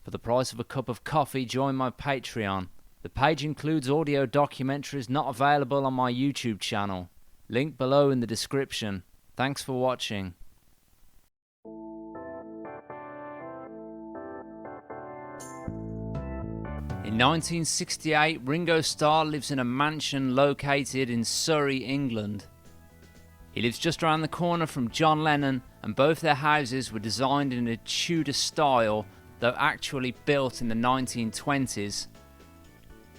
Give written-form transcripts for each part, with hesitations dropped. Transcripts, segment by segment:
For the price of a cup of coffee, join my Patreon. The page includes audio documentaries not available on my YouTube channel. Link below in the description. Thanks for watching. In 1968, Ringo Starr lives in a mansion located in Surrey, England. He lives just around the corner from John Lennon, and both their houses were designed in a Tudor style, though actually built in the 1920s.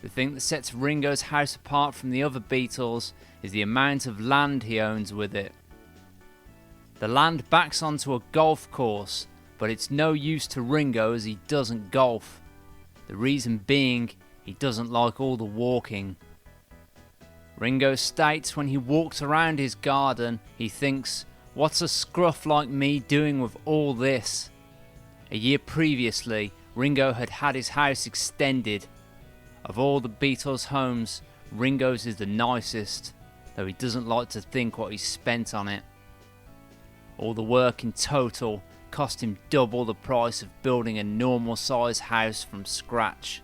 The thing that sets Ringo's house apart from the other Beatles is the amount of land he owns with it. The land backs onto a golf course, but it's no use to Ringo as he doesn't golf. The reason being, he doesn't like all the walking. Ringo states when he walks around his garden, he thinks, "What's a scruff like me doing with all this?" A year previously, Ringo had had his house extended. Of all the Beatles' homes, Ringo's is the nicest, though he doesn't like to think what he spent on it. All the work in total cost him double the price of building a normal size house from scratch.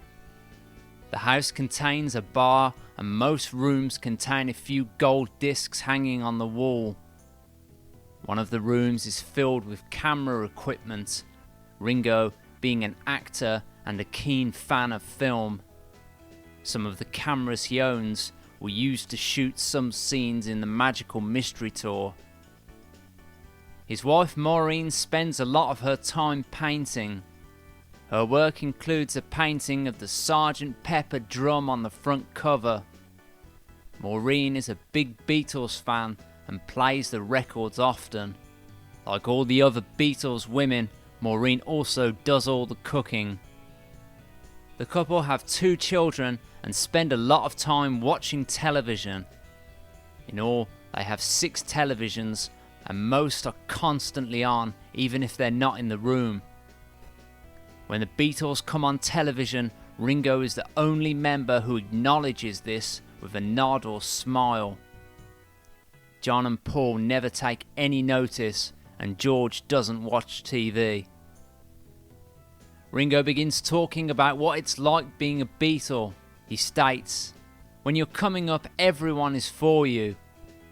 The house contains a bar, and most rooms contain a few gold discs hanging on the wall. One of the rooms is filled with camera equipment, Ringo being an actor and a keen fan of film. Some of the cameras he owns were used to shoot some scenes in the Magical Mystery Tour. His wife Maureen spends a lot of her time painting. Her work includes a painting of the Sgt. Pepper drum on the front cover. Maureen is a big Beatles fan and plays the records often. Like all the other Beatles women, Maureen also does all the cooking. The couple have 2 children and spend a lot of time watching television. In all, they have 6 televisions, and most are constantly on, even if they're not in the room. When the Beatles come on television, Ringo is the only member who acknowledges this with a nod or smile. John and Paul never take any notice, and George doesn't watch TV. Ringo begins talking about what it's like being a Beatle. He states, "When you're coming up, everyone is for you.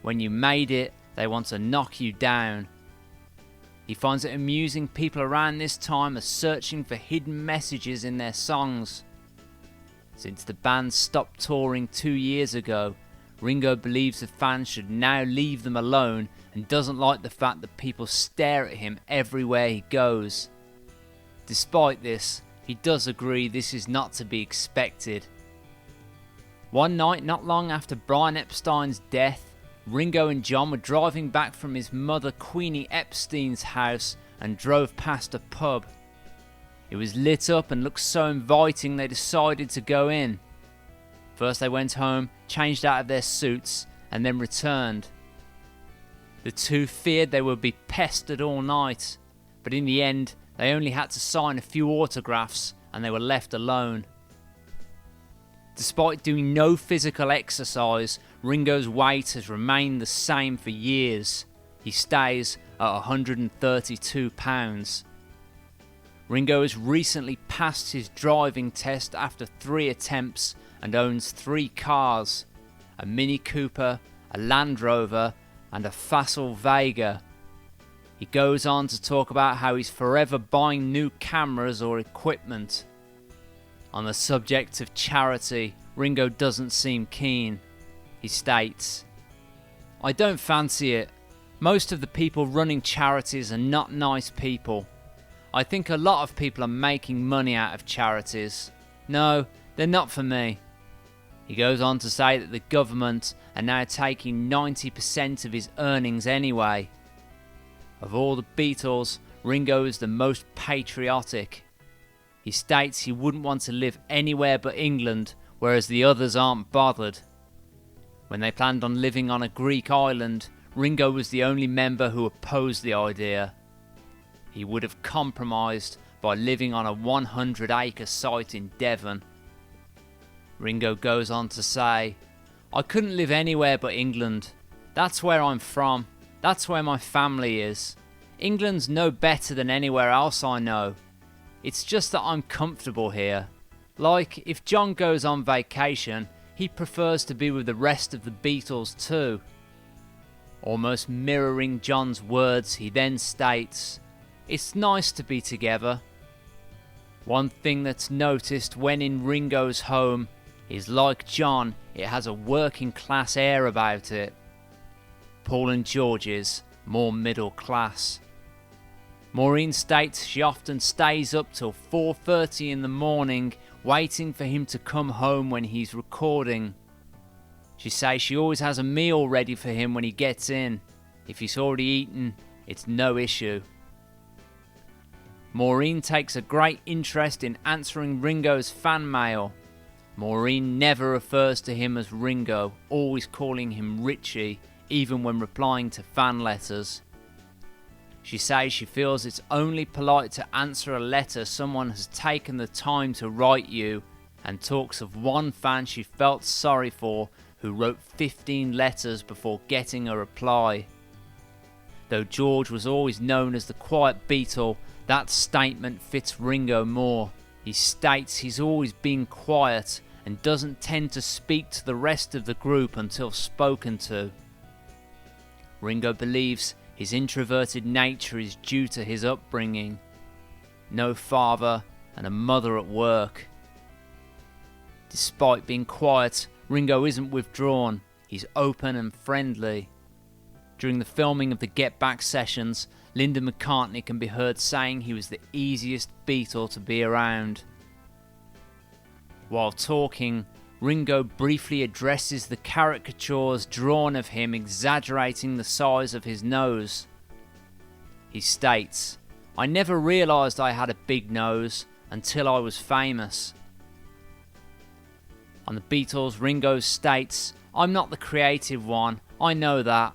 When you made it, they want to knock you down." He finds it amusing people around this time are searching for hidden messages in their songs. Since the band stopped touring 2 years ago, Ringo believes the fans should now leave them alone and doesn't like the fact that people stare at him everywhere he goes. Despite this, he does agree this is not to be expected. One night not long after Brian Epstein's death, Ringo and John were driving back from his mother Queenie Epstein's house and drove past a pub. It was lit up and looked so inviting they decided to go in. First they went home, changed out of their suits, and then returned. The two feared they would be pestered all night, but in the end they only had to sign a few autographs and they were left alone. Despite doing no physical exercise, Ringo's weight has remained the same for years. He stays at 132 pounds. Ringo has recently passed his driving test after 3 attempts and owns 3 cars, a Mini Cooper, a Land Rover and a Facel Vega. He goes on to talk about how he's forever buying new cameras or equipment. On the subject of charity, Ringo doesn't seem keen. He states, "I don't fancy it. Most of the people running charities are not nice people. I think a lot of people are making money out of charities. No, they're not for me." He goes on to say that the government are now taking 90% of his earnings anyway. Of all the Beatles, Ringo is the most patriotic. He states he wouldn't want to live anywhere but England, whereas the others aren't bothered. When they planned on living on a Greek island, Ringo was the only member who opposed the idea. He would have compromised by living on a 100-acre site in Devon. Ringo goes on to say, "I couldn't live anywhere but England. That's where I'm from. That's where my family is. England's no better than anywhere else I know. It's just that I'm comfortable here. Like, if John goes on vacation, he prefers to be with the rest of the Beatles too. Almost mirroring John's words, he then states, "It's nice to be together." One thing that's noticed when in Ringo's home is, like John, it has a working class air about it. Paul and George's more middle class. Maureen states she often stays up till 4:30 in the morning waiting for him to come home when he's recording. She says she always has a meal ready for him when he gets in. If he's already eaten, it's no issue. Maureen takes a great interest in answering Ringo's fan mail. Maureen never refers to him as Ringo, always calling him Richie, even when replying to fan letters. She says she feels it's only polite to answer a letter someone has taken the time to write you, and talks of one fan she felt sorry for who wrote 15 letters before getting a reply. Though George was always known as the quiet Beatle, that statement fits Ringo more. He states he's always been quiet and doesn't tend to speak to the rest of the group until spoken to. Ringo believes his introverted nature is due to his upbringing. No father and a mother at work. Despite being quiet, Ringo isn't withdrawn. He's open and friendly. During the filming of the Get Back sessions, Linda McCartney can be heard saying he was the easiest Beatle to be around. While talking, Ringo briefly addresses the caricatures drawn of him exaggerating the size of his nose. He states, "I never realised I had a big nose until I was famous." On the Beatles, Ringo states, "I'm not the creative one, I know that.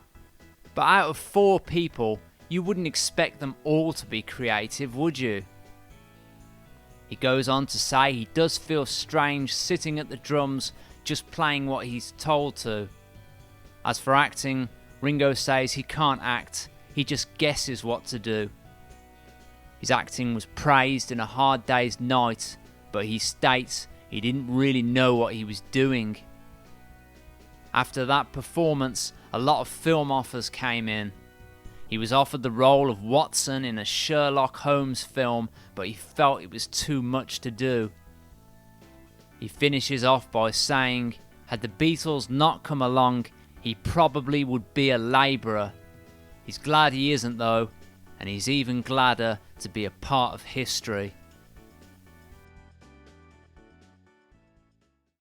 But out of 4 people, you wouldn't expect them all to be creative, would you?" He goes on to say he does feel strange sitting at the drums just playing what he's told to. As for acting, Ringo says he can't act, he just guesses what to do. His acting was praised in A Hard Day's Night, but he states he didn't really know what he was doing. After that performance, a lot of film offers came in. He was offered the role of Watson in a Sherlock Holmes film, but he felt it was too much to do. He finishes off by saying, had the Beatles not come along, he probably would be a labourer. He's glad he isn't though, and he's even gladder to be a part of history.